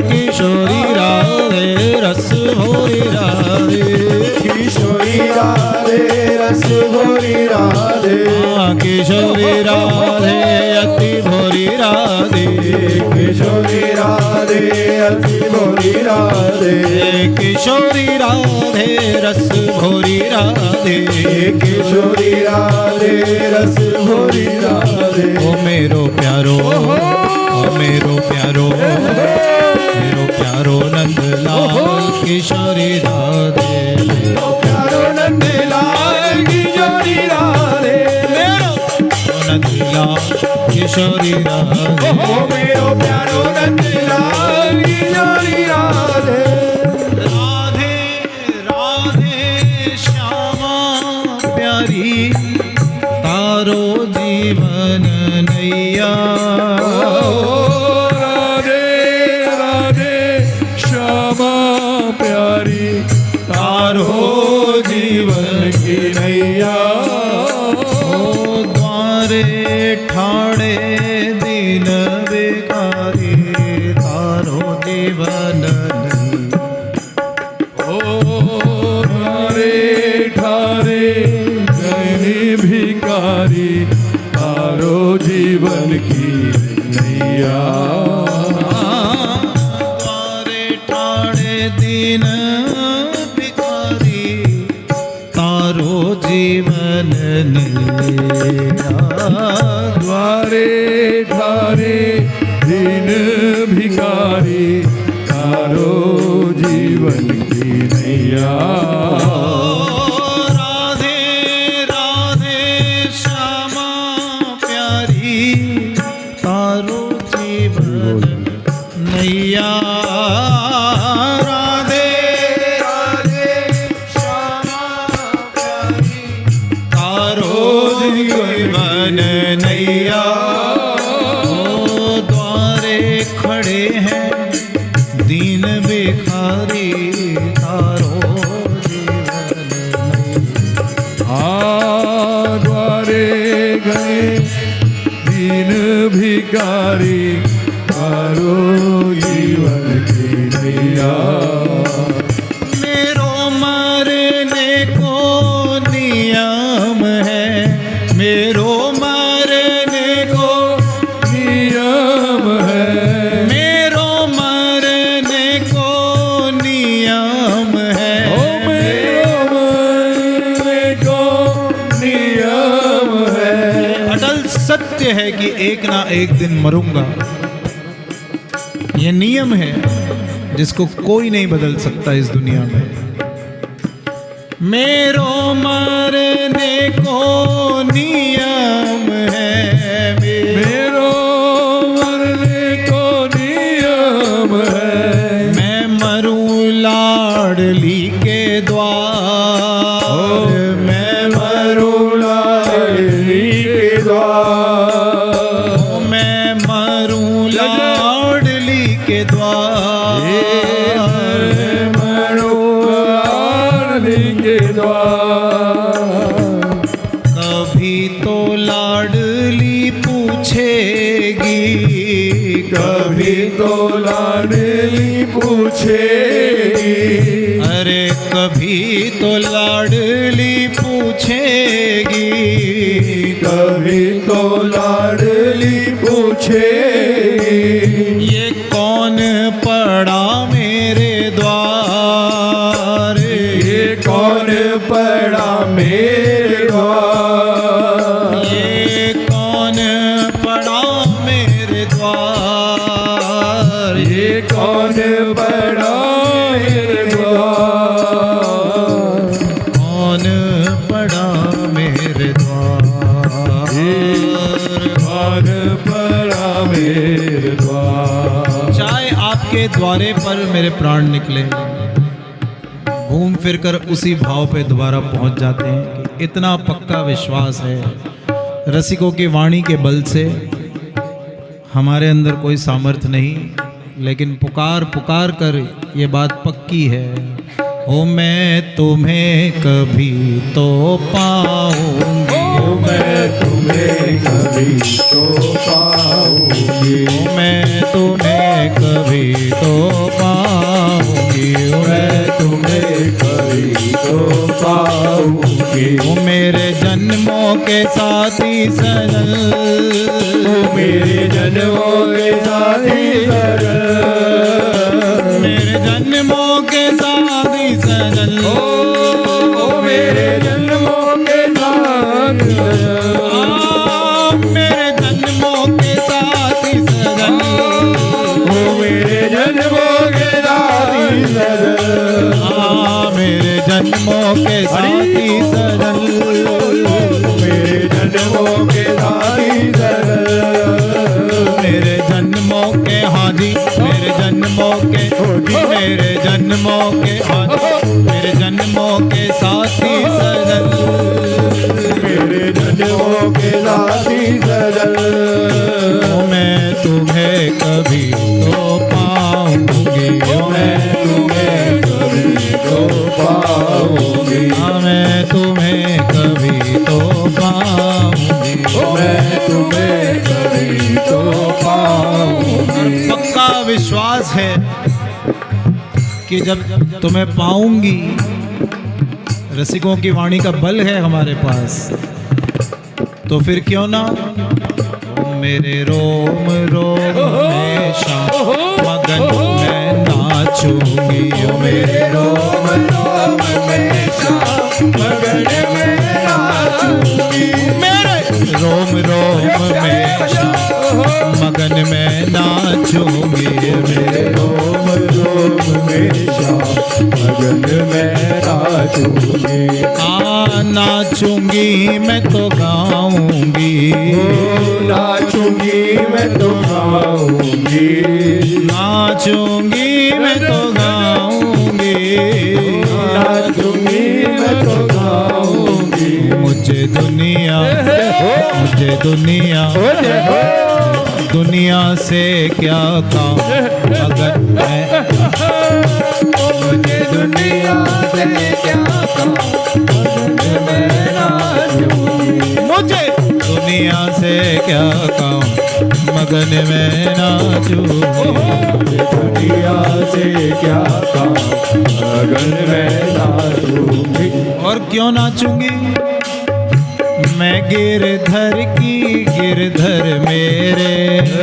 किशोरी राधे रस भोरी राधे किशोरी राधे रस भोरी राधे किशोरी राधे अति भोरी राधे किशोरी राधे अति भोरी राधे किशोरी राधे रस भोरी राधे किशोरी राधे रस भोरी राधे ओ मेरो प्यारो मेरो प्यारो नंदलाल किशोरी राधे प्यारो नंदलाल किशोरी राधे मेरो नंदलाल किशोरी राधे ओ मेरो प्यारो नंदलाल किशोरी राधे राधे राधे श्यामा प्यारी तारो जीवन नैया राधे राधे श्यामा प्यारी तारो जीवन की नैया द्वारे ठाणे दीन बेकारी तारो जीवन ओ ठारे ठारे गए भिकारी तारो जीवन की नैया द्वारे ठाणे दीन भिखारी तारो जीवन नैया द्वारे ठारे दीन भिकारी तारो जीवन की नैया राधे राधे श्यामा प्यारी तारो जीवन नैया राधे राधे श्यामा प्यारी तारो जीवन नैया द्वारे खड़े हैं दीन भिखारी तारो जीवन द्वारे गए दीन भिकारी तारो जीवन की नैया मेरो मरने को नियम है मेरो मरने को नियम है मेरो मरने को नियम है ओ मेरो मरने को नियम है अटल सत्य है कि एक ना एक दिन मरूंगा ये नियम है जिसको कोई नहीं बदल सकता इस दुनिया में मेरो मरने को नियम है मेरो मरने को नियम है मैं मरूं लाडली के द्वार मैं मरूं लाडली के द्वार मैं मरूं लाडली के द्वार लाडली के द्वार कभी तो लाडली पूछेगी कभी तो लाडली पूछेगी अरे कभी तो लाडली पूछेगी कभी तो लाडली पूछेगी ये कौन पड़ा मेरे द्वार ये कौन पड़ा मेरे द्वार ये कौन पड़ा मेरे द्वार ये कौन पड़ा मेरे द्वार कौन पड़ा मेरे द्वार कौन पड़ा मेरे द्वार चाहे आपके द्वारे पर मेरे प्राण निकले घूम फिर कर उसी भाव पे दोबारा पहुंच जाते हैं कि इतना पक्का विश्वास है रसिकों की वाणी के बल से हमारे अंदर कोई सामर्थ्य नहीं लेकिन पुकार पुकार कर ये बात पक्की है ओ मैं तुम्हें कभी तो पाऊंगी मैं तुम्हें कभी तो पाऊंगी मैं तुम्हें कभी तो के साथी सजन, मेरे जन्मों के साथी सजन, मेरे जन्मों के साथी सजन, ओ मेरे जन्मों के साथी सजन, मेरे जन्मों के साथी सजन, ओ मेरे जन्मों के साथी सजन, मेरे जन्मों के साथी सजन, मेरे जन्मों के साथी सजन, मेरे जन्मों के हाजी, मेरे जन्मों के मेरे जन्मों के हाजी, मेरे जन्मों के साथी सजन, मेरे जन्मों के साथी सजन, मैं तुम्हें कभी तो पाऊंगी, मैं तुम्हें कभी तो पाऊंगी, मैं तुम्हें कभी तो पाऊंगी, मैं तुम्हें कभी तो पाऊंगी। पक्का विश्वास है कि जब तुम्हें पाऊंगी, रसिकों की वाणी का बल है हमारे पास, तो फिर क्यों ना मेरे रोम रोम में शाम मगन मैं नाचूंगी, मेरे रोम रोम में शाम मगन में नाचूंगी, मेरे रोम रोम में शाम मगन में नाचूंगी, मेरे रोम रोम में शाम मगन में नाचूंगी, नाचूंगी मैं तो गाऊंगी, नाचूंगी मैं तो गाऊंगी, नाचूंगी मैं तो गाऊंगी, नाचूंगी मैं तो गाऊंगी, मुझे दुनिया दुनिया से क्या काम मगर मैं, मुझे दुनिया से क्या काम मैं नाचूंगी, मुझे दुनिया से क्या काम मगन में नाचूंगी, दुनिया से क्या काम मगन में नाचूंगी, और क्यों नाचूंगी, मैं गिरधर की गिरधर मेरे,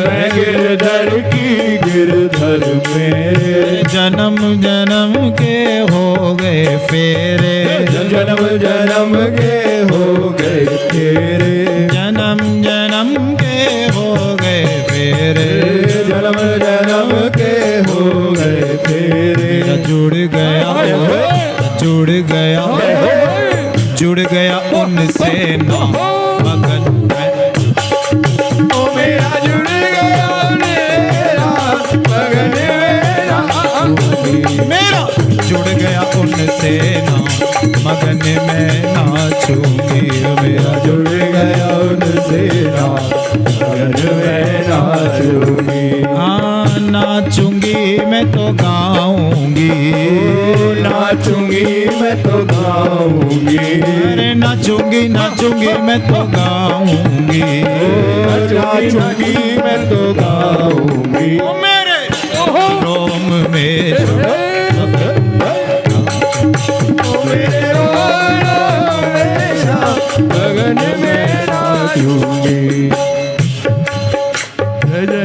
मैं गिरधर की गिरधर मेरे, जन्म जन्म के हो गए फेरे, जन्म जन्म के हो गए तेरे, जन्म जन्म के हो गए फेरे, जन्म जन्म के हो गए तेरे, जुड़ गया उनसे ना मगन मैं, ओ मेरा जुड़ गया मेरा मगन मेरा जुड़ गया उनसे ना मगन में नाचूंगी, मेरा जुड़ गया उनसे ना मगन में नाचूंगी, नाचूंगी मैं तो गाऊंगी, नाचूंगी मैं तो गाऊंगी, अरे नाचूंगी मैं तो गाऊंगी, नाचूंगी मैं तो गाऊंगी, मेरे रोम में मेरे मगन में नाचूंगी,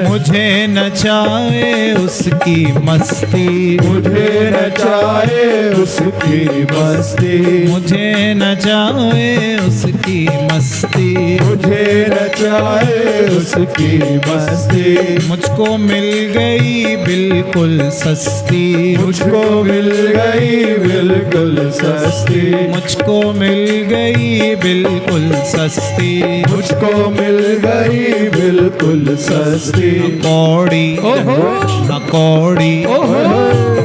मुझे नचाए उसकी मस्ती, मुझे नचाए उसकी मस्ती, मुझे नचाए उसकी मस्ती, मुझे नचाए उसकी मस्ती, मुझको मिल गई बिल्कुल सस्ती, मुझको मिल गई बिल्कुल सस्ती, मुझको मिल गई बिल्कुल सस्ती, मुझको मिल गई बिल्कुल सस्ती, कौड़ी न कौड़ी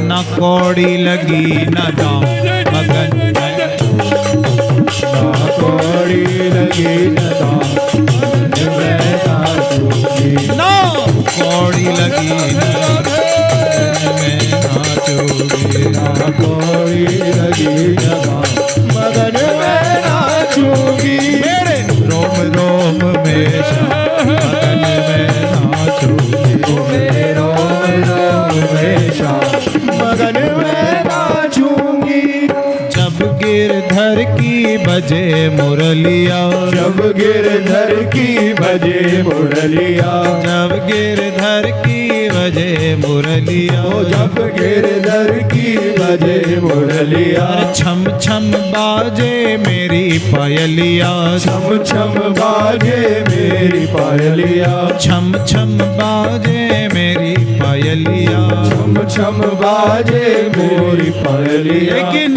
न कौड़ी लगी न दाम मगन में, ना कौड़ी लगी न दाम मैं नाचूंगी, ना कौड़ी लगी न में नाचूंगी, ना कौड़ी लगी न दाम मगन में नाचूंगी, मेरे रोम रोम में मगन में नाचूंगी, मेरे रोम रोम में मगन में नाचूंगी, जब गिरधर की बजे मुरलिया, जब गिरधर की बजे मुरलिया, जब गिरधर की बजे मुरलिया, ओ जब गिरधर की बजे मुरलिया, अरे छम छम बाजे मेरी पायलिया, छम छम बाजे मेरी पायलिया, छम छम बाजे मेरी पायलिया, छम छम बाजे मेरी पायलिया। लेकिन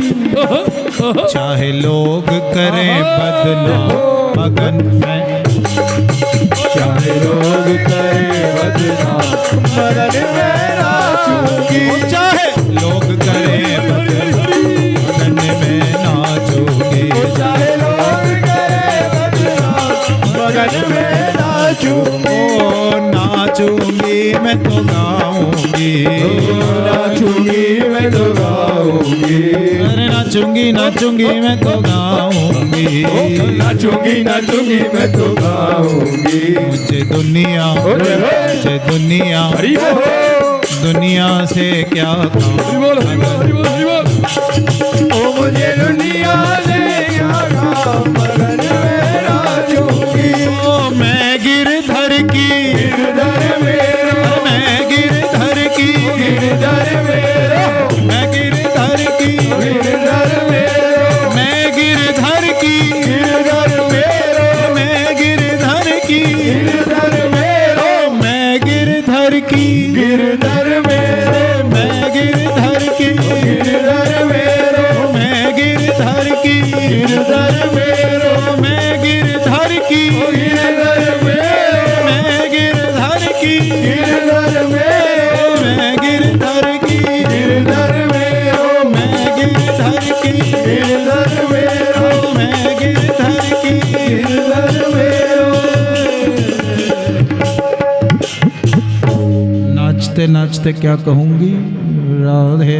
चाहे लोग करें बदनाम मगन में, चाहे लोग करें बदनाम मगन में नाचूंगी, चाहे लोग करें बदनाम मगन में नाचूंगी, चाहे लोग करें बदनाम मगन में नाचूंगी, ओ नाचूंगी मैं तो गाऊंगी, नाचूंगी मैं तो गाऊंगी, अरे नाचूंगी नाचूंगी मैं तो गाऊंगी, नाचूंगी नाचूंगी मैं तो गाऊंगी। मुझे दुनिया दुनिया से क्या काम, ओ मुझे दुनिया से क्या काम, मगन में नाचूंगी, ओ मैं गिरधर की, गिरधर मेरो, मैं गिरधर की, गिरधर मेरो, मैं गिरधर की, गिरधर मेरो, मैं गिरधर की, गिरधर मेरो, मैं गिरधर की, गिरधर मेरो, मैं गिरधर की, गिरधर मेरो, मैं गिरधर की, गिरधर मेरो, मैं गिरधर की, गिरधर मेरो, मैं गिरधर की, गिरधर मेरो, मैं गिरधर की, गिरधर मेरो, मैं गिरधर की, गिरधर मेरो, मैं गिरधर की, गिरधर मेरो, मैं गिरधर की, गिरधर मेरो। नाचते नाचते क्या कहूंगी, राधे